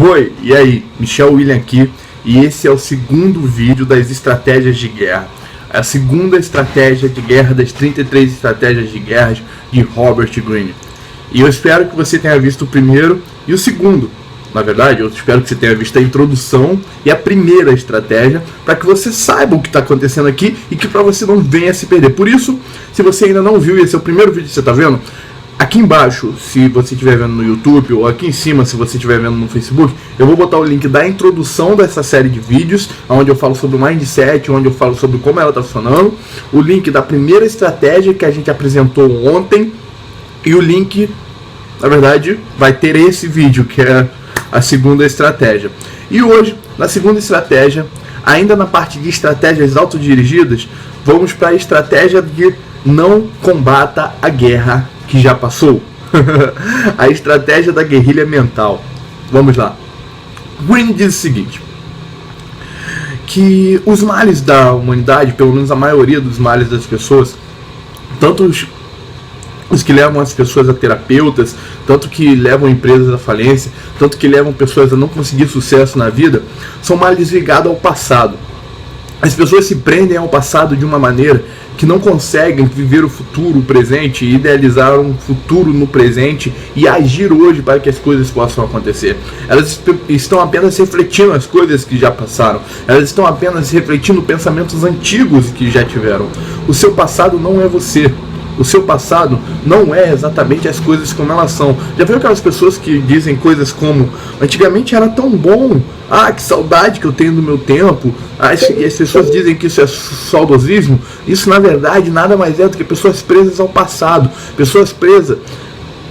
Oi, e aí? Michel William aqui, e esse é o segundo vídeo das estratégias de guerra. A segunda estratégia de guerra das 33 estratégias de guerra de Robert Greene. E eu espero que você tenha visto o primeiro e o segundo. Na verdade, eu espero que você tenha visto a introdução e a primeira estratégia, para que você saiba o que está acontecendo aqui e que para você não venha se perder. Por isso, se você ainda não viu, esse é o primeiro vídeo que você está vendo, aqui embaixo, se você estiver vendo no YouTube, ou aqui em cima, se você estiver vendo no Facebook, eu vou botar o link da introdução dessa série de vídeos, onde eu falo sobre o Mindset, onde eu falo sobre como ela está funcionando, o link da primeira estratégia que a gente apresentou ontem, e o link, na verdade, vai ter esse vídeo, que é a segunda estratégia. E hoje, na segunda estratégia, ainda na parte de estratégias autodirigidas, vamos para a estratégia de não combata a guerra que já passou. A estratégia da guerrilha mental. Vamos lá. Greene diz o seguinte: que os males da humanidade, pelo menos a maioria dos males das pessoas, tanto os que levam as pessoas a terapeutas, tanto que levam empresas à falência, tanto que levam pessoas a não conseguir sucesso na vida, são males ligados ao passado. As pessoas se prendem ao passado de uma maneira que não conseguem viver o futuro, o presente, idealizar um futuro no presente e agir hoje para que as coisas possam acontecer. Elas estão apenas refletindo as coisas que já passaram. Elas estão apenas refletindo pensamentos antigos que já tiveram. O seu passado não é você. O seu passado não é exatamente as coisas como elas são. Já viu aquelas pessoas que dizem coisas como: antigamente era tão bom, que saudade que eu tenho do meu tempo, e as pessoas dizem que isso é saudosismo? Isso, na verdade, nada mais é do que pessoas presas ao passado, pessoas presas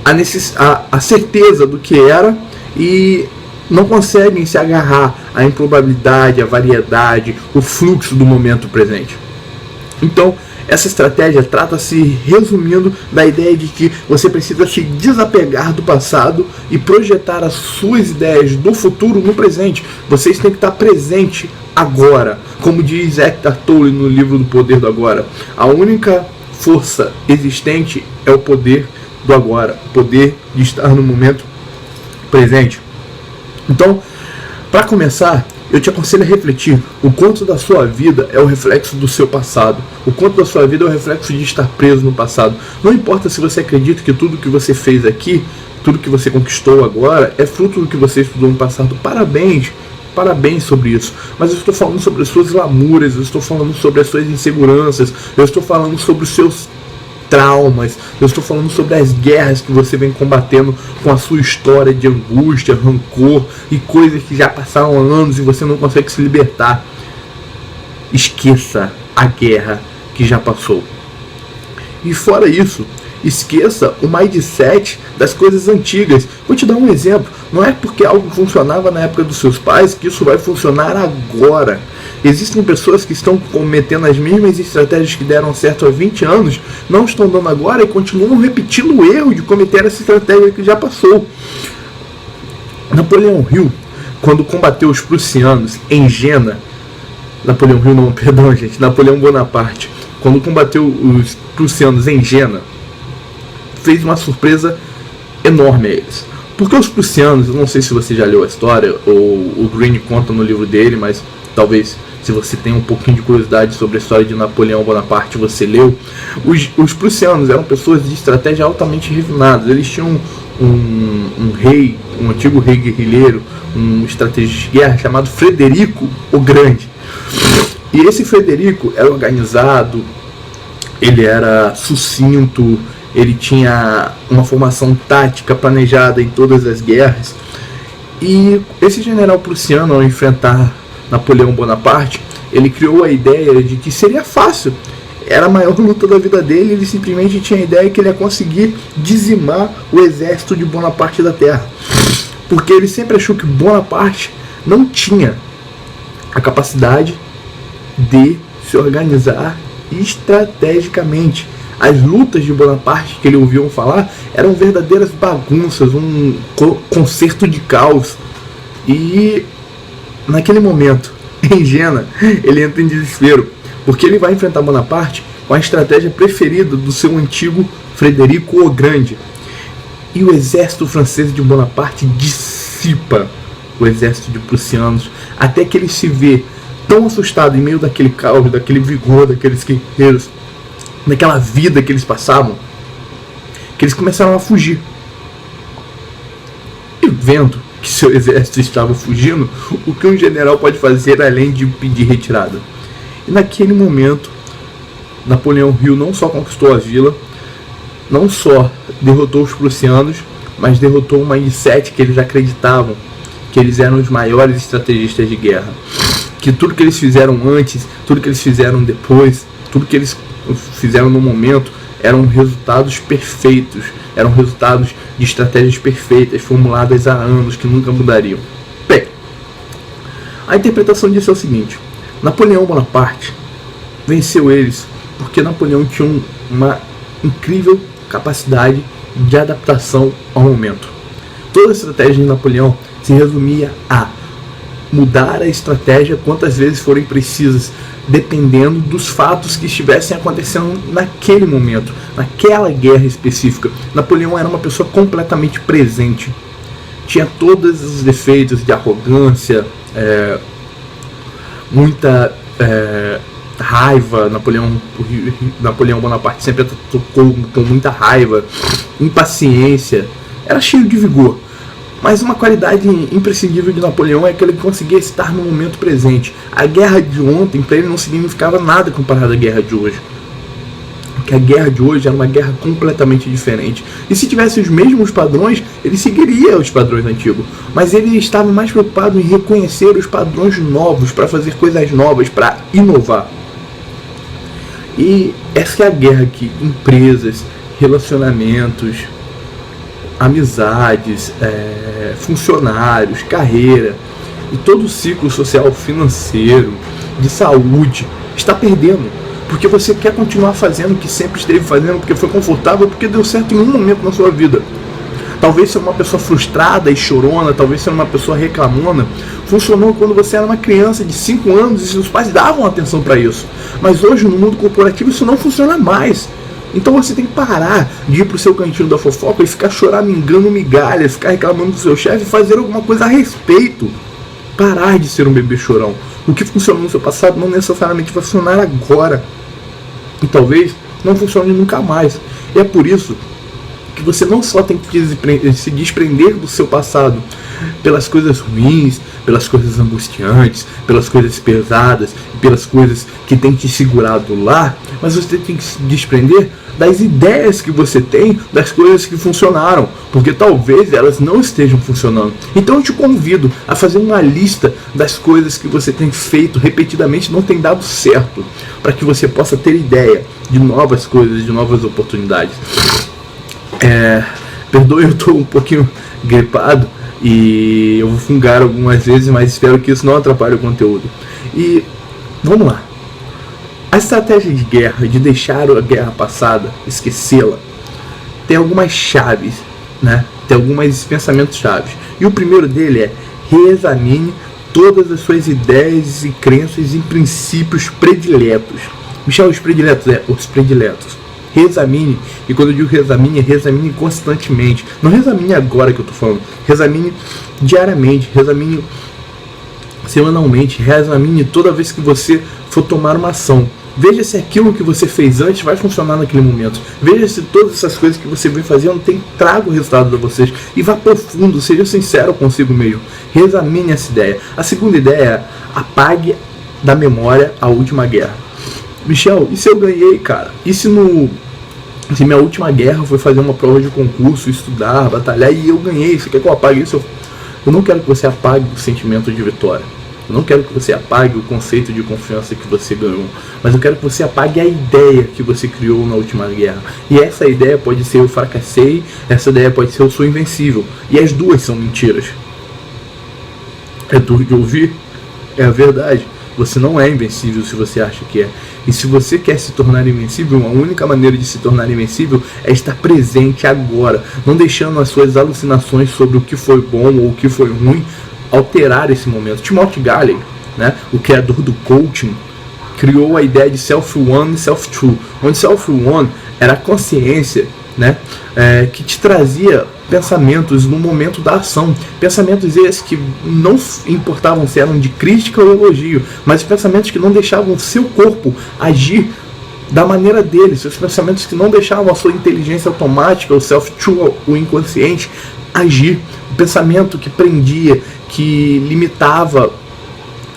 à certeza do que era e não conseguem se agarrar à improbabilidade, à variedade, o fluxo do momento presente. Então, essa estratégia trata-se, resumindo, da ideia de que você precisa se desapegar do passado e projetar as suas ideias do futuro no presente. Vocês têm que estar presente agora. Como diz Eckhart Tolle no livro do Poder do Agora, a única força existente é o poder do agora, o poder de estar no momento presente. Então, para começar, eu te aconselho a refletir o quanto da sua vida é o reflexo do seu passado. O quanto da sua vida é o reflexo de estar preso no passado. Não importa se você acredita que tudo que você fez aqui, tudo que você conquistou agora, é fruto do que você estudou no passado. Parabéns, parabéns sobre isso. Mas eu estou falando sobre as suas lamúrias, eu estou falando sobre as suas inseguranças, eu estou falando sobre os seus traumas, eu estou falando sobre as guerras que você vem combatendo com a sua história de angústia, rancor e coisas que já passaram anos e você não consegue se libertar. Esqueça a guerra que já passou. E fora isso, esqueça o mindset das coisas antigas. Vou te dar um exemplo. Não é porque algo funcionava na época dos seus pais que isso vai funcionar agora. Existem pessoas que estão cometendo as mesmas estratégias que deram certo há 20 anos, não estão dando agora e continuam repetindo o erro de cometer essa estratégia que já passou. Napoleão Hill, quando combateu os prussianos em Jena, Napoleão Bonaparte, quando combateu os prussianos em Jena, fez uma surpresa enorme a eles. Porque os prussianos, eu não sei se você já leu a história, ou o Greene conta no livro dele, mas talvez, se você tem um pouquinho de curiosidade sobre a história de Napoleão Bonaparte, você leu. Os prussianos eram pessoas de estratégia altamente refinadas. Eles tinham um antigo rei guerrilheiro, um estrategista de guerra chamado Frederico o Grande. E esse Frederico era organizado, ele era sucinto, ele tinha uma formação tática planejada em todas as guerras. E esse general prussiano, ao enfrentar Napoleão Bonaparte, ele criou a ideia de que seria fácil. Era a maior luta da vida dele. Ele simplesmente tinha a ideia que ele ia conseguir dizimar o exército de Bonaparte da Terra. Porque ele sempre achou que Bonaparte não tinha a capacidade de se organizar estrategicamente. As lutas de Bonaparte que ele ouviu falar eram verdadeiras bagunças, um concerto de caos. E naquele momento, em Jena, ele entra em desespero, porque ele vai enfrentar Bonaparte com a estratégia preferida do seu antigo Frederico o Grande. E o exército francês de Bonaparte dissipa o exército de prussianos, até que ele se vê tão assustado em meio daquele caos, daquele vigor, daqueles guerreiros, daquela vida que eles passavam, que eles começaram a fugir. E vendo que seu exército estava fugindo, o que um general pode fazer além de pedir retirada? E naquele momento, Napoleão Hill não só conquistou a vila, não só derrotou os prussianos, mas derrotou o mindset que eles acreditavam que eles eram os maiores estrategistas de guerra, que tudo que eles fizeram antes, tudo que eles fizeram depois, tudo que eles fizeram no momento eram resultados perfeitos, eram resultados de estratégias perfeitas, formuladas há anos, que nunca mudariam. Bem, a interpretação disso é o seguinte: Napoleão Bonaparte venceu eles porque Napoleão tinha uma incrível capacidade de adaptação ao momento. Toda a estratégia de Napoleão se resumia a mudar a estratégia quantas vezes forem precisas, dependendo dos fatos que estivessem acontecendo naquele momento, naquela guerra específica. Napoleão era uma pessoa completamente presente, tinha todos os defeitos de arrogância, muita raiva. Napoleão Bonaparte sempre tocou com muita raiva, impaciência, era cheio de vigor. Mas uma qualidade imprescindível de Napoleão é que ele conseguia estar no momento presente. A guerra de ontem para ele não significava nada comparado à guerra de hoje. Porque a guerra de hoje era uma guerra completamente diferente. E se tivesse os mesmos padrões, ele seguiria os padrões antigos. Mas ele estava mais preocupado em reconhecer os padrões novos, para fazer coisas novas, para inovar. E essa é a guerra que empresas, relacionamentos, amizades, funcionários, carreira e todo o ciclo social, financeiro, de saúde está perdendo, porque você quer continuar fazendo o que sempre esteve fazendo, porque foi confortável, porque deu certo em um momento na sua vida. Talvez ser uma pessoa frustrada e chorona, talvez ser uma pessoa reclamona, funcionou quando você era uma criança de 5 anos e seus pais davam atenção para isso. Mas hoje no mundo corporativo isso não funciona mais. Então você tem que parar de ir pro seu cantinho da fofoca e ficar choramingando migalhas, ficar reclamando do seu chefe e fazer alguma coisa a respeito. Parar de ser um bebê chorão. O que funcionou no seu passado não necessariamente vai funcionar agora. E talvez não funcione nunca mais. E é por isso que você não só tem que se desprender do seu passado pelas coisas ruins, pelas coisas angustiantes, pelas coisas pesadas, pelas coisas que tem te segurado lá, mas você tem que se desprender das ideias que você tem, das coisas que funcionaram, porque talvez elas não estejam funcionando. Então eu te convido a fazer uma lista das coisas que você tem feito repetidamente e não tem dado certo, para que você possa ter ideia de novas coisas, de novas oportunidades. Perdoe, eu estou um pouquinho gripado e eu vou fungar algumas vezes, mas espero que isso não atrapalhe o conteúdo. E vamos lá. A estratégia de guerra, de deixar a guerra passada, esquecê-la, tem algumas chaves, né? Tem alguns pensamentos chaves. E o primeiro dele é: reexamine todas as suas ideias e crenças em princípios prediletos. Michel, os prediletos. Reexamine, e quando eu digo reexamine, reexamine constantemente. Não reexamine agora que eu estou falando, reexamine diariamente, reexamine semanalmente, reexamine toda vez que você for tomar uma ação. Veja se aquilo que você fez antes vai funcionar naquele momento. Veja se todas essas coisas que você vem fazendo traga o resultado para vocês. E vá profundo, seja sincero consigo mesmo. Reexamine essa ideia. A segunda ideia é: apague da memória a última guerra. Michel, e se eu ganhei, cara? E se minha última guerra foi fazer uma prova de concurso, estudar, batalhar, e eu ganhei? Você quer que eu apague isso? Eu não quero que você apague o sentimento de vitória. Eu não quero que você apague o conceito de confiança que você ganhou. Mas eu quero que você apague a ideia que você criou na última guerra. E essa ideia pode ser: eu fracassei. Essa ideia pode ser: eu sou invencível. E as duas são mentiras. É duro de ouvir? É a verdade. Você não é invencível se você acha que é. E se você quer se tornar invencível, a única maneira de se tornar invencível é estar presente agora, não deixando as suas alucinações sobre o que foi bom ou o que foi ruim alterar esse momento. Timothy Gallagher, né, o criador do coaching, criou a ideia de self-one e self-true, onde self-one era a consciência, né, que te trazia pensamentos no momento da ação. Pensamentos esses que não importavam se eram de crítica ou elogio, mas pensamentos que não deixavam o seu corpo agir da maneira dele, seus pensamentos que não deixavam a sua inteligência automática, o self-true, o inconsciente, agir. O pensamento que prendia, que limitava,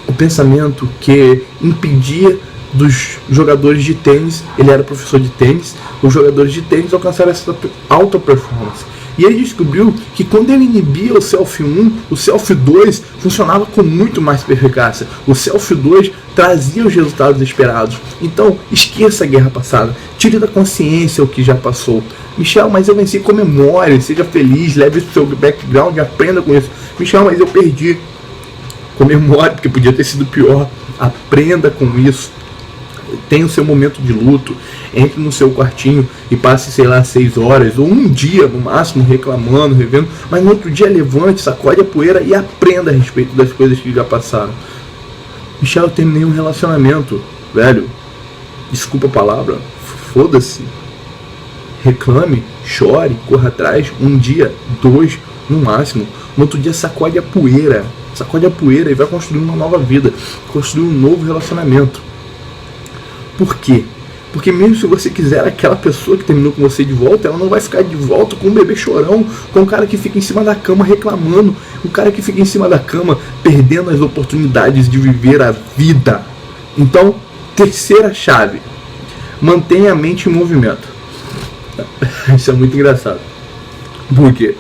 o pensamento que impedia dos jogadores de tênis, ele era professor de tênis, os jogadores de tênis alcançaram essa alta performance. E ele descobriu que quando ele inibia o Self 1, o Self 2 funcionava com muito mais eficácia. O Self 2 trazia os resultados esperados. Então, esqueça a guerra passada. Tire da consciência o que já passou. Michel, mas eu venci, comemore, seja feliz, leve o seu background e aprenda com isso. Michel, mas eu perdi. Comemore, porque podia ter sido pior. Aprenda com isso. Tenha o seu momento de luto, entre no seu quartinho e passe, sei lá, 6 horas ou um dia no máximo reclamando, revendo, mas no outro dia levante, sacode a poeira e aprenda a respeito das coisas que já passaram. Michel, eu terminei um relacionamento, velho, desculpa a palavra, foda-se, reclame, chore, corra atrás, um dia, 2 no máximo, no outro dia sacode a poeira e vai construir uma nova vida, construir um novo relacionamento. Por quê? Porque mesmo se você quiser aquela pessoa que terminou com você de volta, ela não vai ficar de volta com um bebê chorão, com um cara que fica em cima da cama reclamando, um cara que fica em cima da cama perdendo as oportunidades de viver a vida. Então, terceira chave, mantenha a mente em movimento. Isso é muito engraçado. Por quê?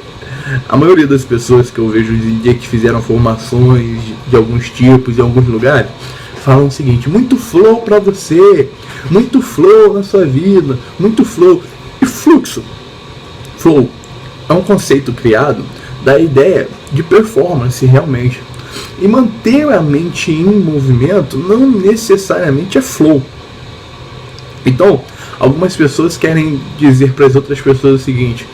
A maioria das pessoas que eu vejo hoje em dia que fizeram formações de alguns tipos em alguns lugares, falam o seguinte: muito flow pra você, muito flow na sua vida, muito flow. E fluxo? Flow é um conceito criado da ideia de performance realmente. E manter a mente em movimento não necessariamente é flow. Então, algumas pessoas querem dizer para as outras pessoas o seguinte: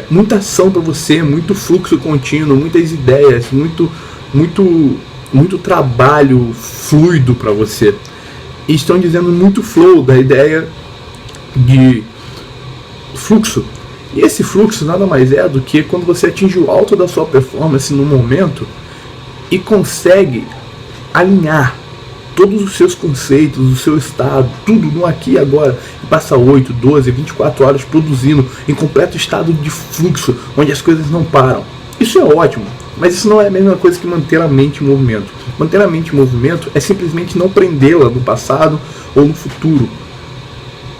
muita ação para você, muito fluxo contínuo, muitas ideias, muito trabalho fluido para você. E estão dizendo muito flow, da ideia de fluxo. E esse fluxo nada mais é do que quando você atinge o alto da sua performance no momento e consegue alinhar todos os seus conceitos, o seu estado, tudo no aqui e agora, e passa 8, 12, 24 horas produzindo em completo estado de fluxo, onde as coisas não param. Isso é ótimo. Mas isso não é a mesma coisa que manter a mente em movimento. Manter a mente em movimento é simplesmente não prendê-la no passado ou no futuro.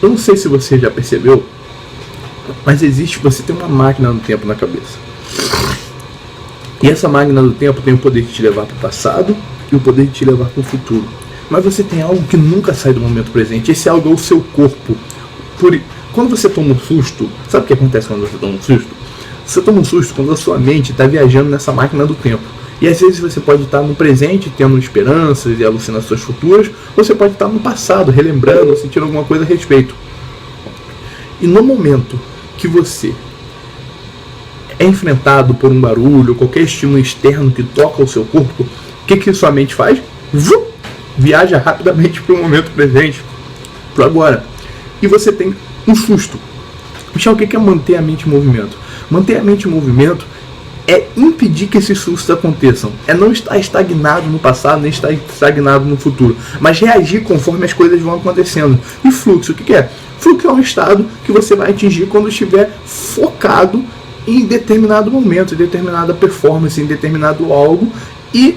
Eu não sei se você já percebeu, mas você tem uma máquina do tempo na cabeça. E essa máquina do tempo tem o poder de te levar para o passado e o poder de te levar para o futuro. Mas você tem algo que nunca sai do momento presente. Esse algo é o seu corpo. Quando você toma um susto, sabe o que acontece quando você toma um susto? Você toma um susto quando a sua mente está viajando nessa máquina do tempo. E às vezes você pode estar no presente, tendo esperanças e alucinações futuras, ou você pode estar no passado, relembrando, sentindo alguma coisa a respeito. E no momento que você é enfrentado por um barulho, qualquer estímulo externo que toca o seu corpo, o que sua mente faz? Viaja rapidamente para o momento presente, para o agora. E você tem um susto. Michel, o que é manter a mente em movimento? Manter a mente em movimento é impedir que esses sustos aconteçam. É não estar estagnado no passado, nem estar estagnado no futuro, mas reagir conforme as coisas vão acontecendo. E fluxo, o que é? Fluxo é um estado que você vai atingir quando estiver focado em determinado momento, em determinada performance, em determinado algo, e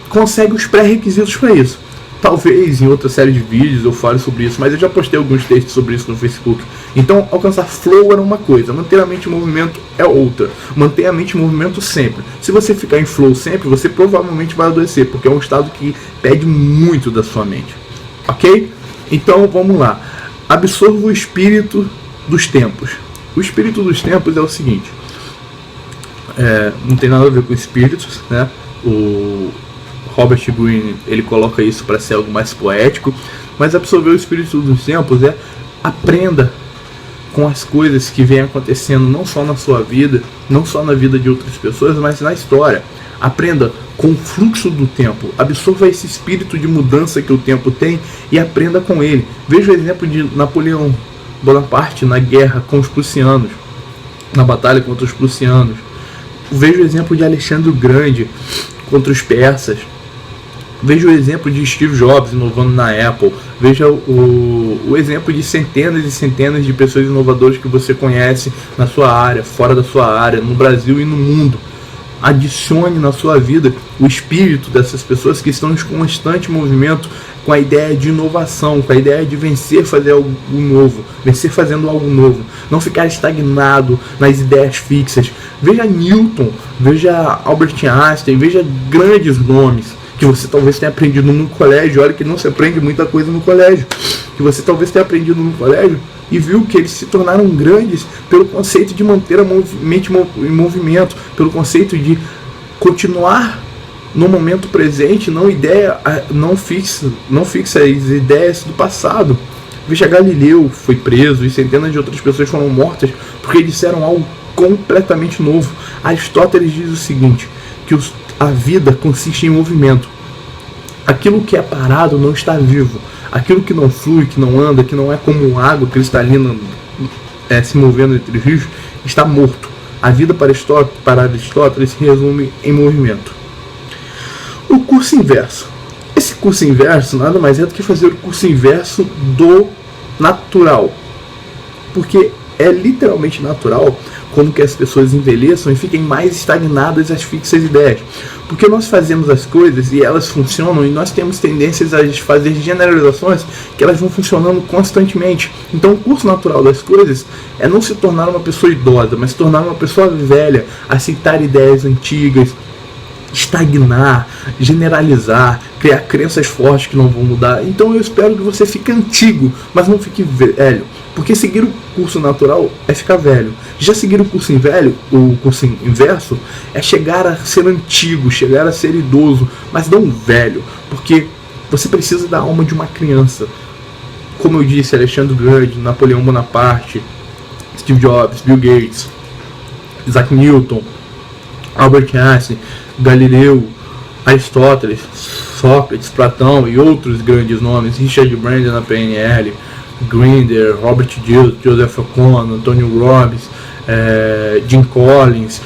consegue os pré-requisitos para isso. Talvez em outra série de vídeos eu fale sobre isso, mas eu já postei alguns textos sobre isso no Facebook. Então, alcançar flow era uma coisa, manter a mente em movimento é outra. Manter a mente em movimento sempre. Se você ficar em flow sempre, você provavelmente vai adoecer, porque é um estado que pede muito da sua mente. Ok? Então, vamos lá. Absorva o espírito dos tempos. O espírito dos tempos é o seguinte. Não tem nada a ver com espíritos, né? O Robert Greene, ele coloca isso para ser algo mais poético, mas absorver o espírito dos tempos é aprenda com as coisas que vêm acontecendo não só na sua vida, não só na vida de outras pessoas, mas na história. Aprenda com o fluxo do tempo, absorva esse espírito de mudança que o tempo tem e aprenda com ele. Veja o exemplo de Napoleão Bonaparte na guerra com os prussianos. na batalha contra os prussianos. Veja o exemplo de Alexandre o Grande contra os persas. Veja o exemplo de Steve Jobs inovando na Apple. Veja o exemplo de centenas e centenas de pessoas inovadoras que você conhece na sua área, fora da sua área, no Brasil e no mundo. Adicione na sua vida o espírito dessas pessoas que estão em constante movimento com a ideia de inovação, com a ideia de vencer, fazer algo novo, vencer fazendo algo novo, não ficar estagnado nas ideias fixas. Veja Newton, veja Albert Einstein, veja grandes nomes que você talvez tenha aprendido no colégio. Olha que não se aprende muita coisa no colégio, que você talvez tenha aprendido no colégio e viu que eles se tornaram grandes pelo conceito de manter a mente em movimento, pelo conceito de continuar no momento presente, não fixa as ideias do passado. Veja Galileu foi preso e centenas de outras pessoas foram mortas porque disseram algo completamente novo. Aristóteles diz o seguinte, que a vida consiste em movimento. Aquilo que é parado não está vivo. Aquilo que não flui, que não anda, que não é como água cristalina se movendo entre os rios, está morto. A vida para Aristóteles se resume em movimento. O curso inverso. Esse curso inverso nada mais é do que fazer o curso inverso do natural. Porque é literalmente natural como que as pessoas envelheçam e fiquem mais estagnadas às fixas ideias. Porque nós fazemos as coisas e elas funcionam e nós temos tendências a fazer generalizações que elas vão funcionando constantemente. Então o curso natural das coisas é não se tornar uma pessoa idosa, mas se tornar uma pessoa velha, aceitar ideias antigas, estagnar, generalizar, criar crenças fortes que não vão mudar. Então eu espero que você fique antigo, mas não fique velho. Porque seguir o curso natural é ficar velho. Já seguir o curso inverso é chegar a ser antigo, chegar a ser idoso, mas não velho. Porque você precisa da alma de uma criança. Como eu disse, Alexandre o Grande, Napoleão Bonaparte, Steve Jobs, Bill Gates, Isaac Newton, Albert Einstein, Galileu, Aristóteles, Sócrates, Platão e outros grandes nomes, Richard Branson na PNL, Grinder, Robert Dills, Joseph O'Connor, Tony Robbins, Jim Collins,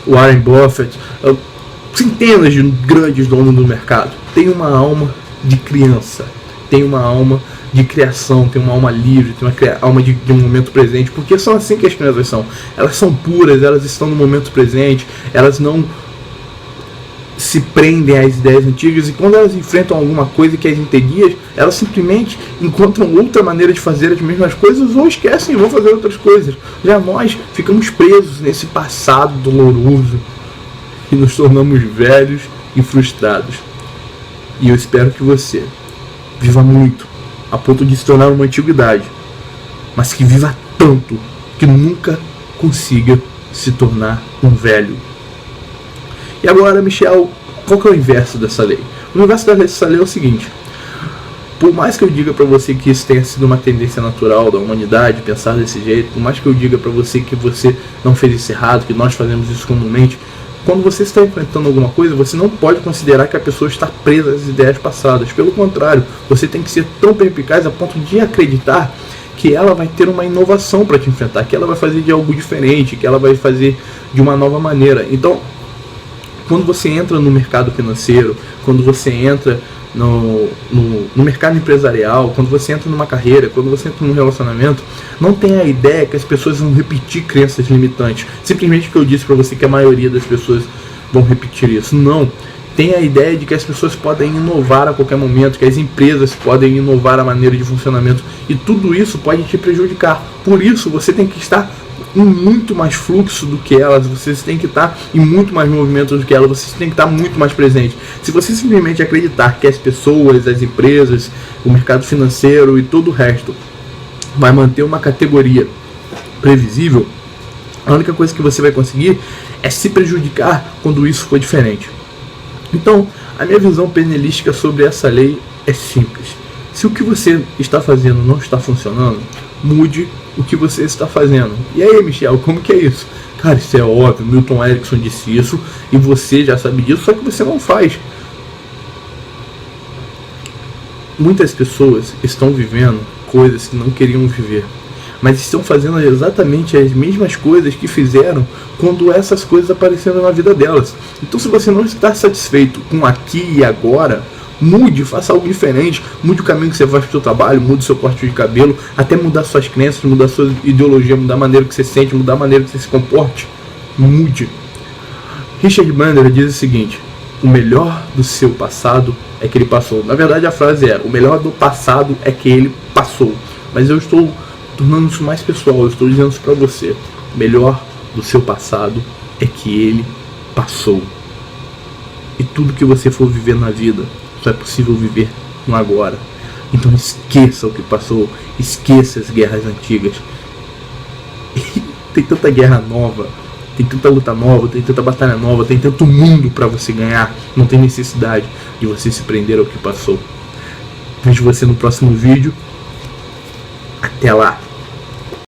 Warren Buffett, centenas de grandes donos do mercado. Tem uma alma de criança, tem uma alma de criação, tem uma alma livre, tem uma alma de um momento presente, porque são assim que as crianças são. Elas são puras, elas estão no momento presente, elas não se prendem às ideias antigas, e quando elas enfrentam alguma coisa que as entedia, elas simplesmente encontram outra maneira de fazer as mesmas coisas ou esquecem e vão fazer outras coisas. Já nós ficamos presos nesse passado doloroso e nos tornamos velhos e frustrados. E eu espero que você viva muito, a ponto de se tornar uma antiguidade, mas que viva tanto que nunca consiga se tornar um velho. E agora, Michel, qual que é o inverso dessa lei? O inverso dessa lei é o seguinte: por mais que eu diga para você que isso tenha sido uma tendência natural da humanidade, pensar desse jeito, por mais que eu diga para você que você não fez isso errado, que nós fazemos isso comumente, quando você está enfrentando alguma coisa, você não pode considerar que a pessoa está presa às ideias passadas. Pelo contrário, você tem que ser tão perspicaz a ponto de acreditar que ela vai ter uma inovação para te enfrentar, que ela vai fazer de algo diferente, que ela vai fazer de uma nova maneira. Então, quando você entra no mercado financeiro, quando você entra no mercado empresarial, quando você entra numa carreira, quando você entra num relacionamento, não tenha a ideia que as pessoas vão repetir crenças limitantes. Simplesmente que eu disse para você que a maioria das pessoas vão repetir isso. Não. Tenha a ideia de que as pessoas podem inovar a qualquer momento, que as empresas podem inovar a maneira de funcionamento, e tudo isso pode te prejudicar. Por isso, você tem que estar em muito mais fluxo do que elas, você tem que estar em muito mais movimento do que elas, você tem que estar muito mais presente. Se você simplesmente acreditar que as pessoas, as empresas, o mercado financeiro e todo o resto vai manter uma categoria previsível, a única coisa que você vai conseguir é se prejudicar quando isso for diferente. Então, a minha visão penelística sobre essa lei é simples. Se o que você está fazendo não está funcionando, mude o que você está fazendo. E aí, Michel, como que é isso? Cara, isso é óbvio, Milton Erickson disse isso e você já sabe disso, só que você não faz. Muitas pessoas estão vivendo coisas que não queriam viver, mas estão fazendo exatamente as mesmas coisas que fizeram quando essas coisas apareceram na vida delas. Então, se você não está satisfeito com aqui e agora, mude, faça algo diferente, mude o caminho que você faz para o seu trabalho, mude o seu corte de cabelo, até mudar suas crenças, mudar sua ideologia, mudar a maneira que você sente, mudar a maneira que você se comporte. Mude. Richard Bandler diz o seguinte: o melhor do seu passado é que ele passou. Na verdade, a frase era: o melhor do passado é que ele passou. Mas eu estou tornando isso mais pessoal, eu estou dizendo isso para você. O melhor do seu passado é que ele passou. E tudo que você for viver na vida só é possível viver no agora. Então esqueça o que passou, esqueça as guerras antigas. Tem tanta guerra nova, tem tanta luta nova, tem tanta batalha nova, tem tanto mundo para você ganhar. Não tem necessidade de você se prender ao que passou. Vejo você no próximo vídeo. Até lá!